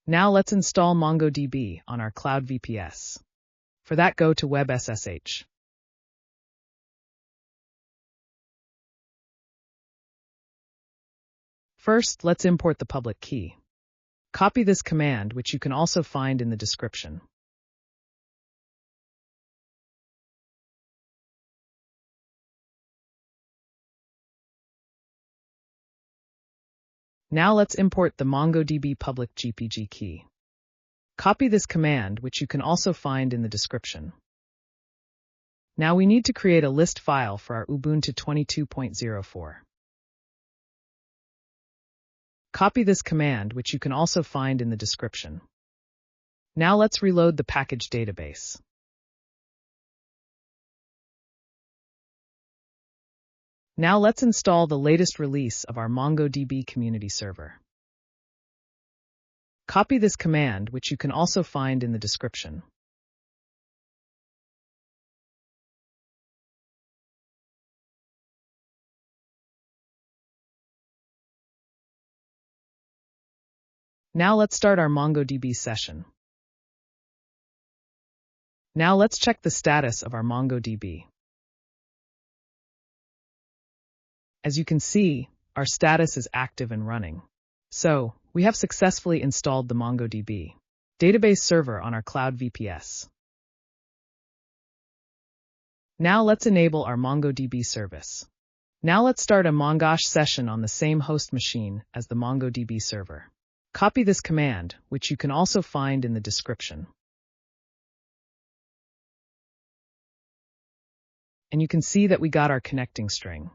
Now let's install MongoDB on our Cloud VPS. For that, go to web SSH. First, let's import the public key. Copy this command, which you can also find in the description. Now let's import the MongoDB public gnupg key. Copy this command, which you can also find in the description. Now we need to create a list file for our Ubuntu 22.04. Copy this command, which you can also find in the description. Now let's reload the package database. Now let's install the latest release of our MongoDB community server. Copy this command, which you can also find in the description. Now let's start our MongoDB session. Now let's check the status of our MongoDB. As you can see, our status is active and running. So, we have successfully installed the MongoDB database server on our Cloud VPS. Now let's enable our MongoDB service. Now let's start a mongosh session on the same host machine as the MongoDB server. Copy this command, which you can also find in the description. And you can see that we got our connecting string.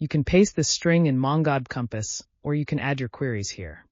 You can paste this string in mongod compass, or you can add your queries here.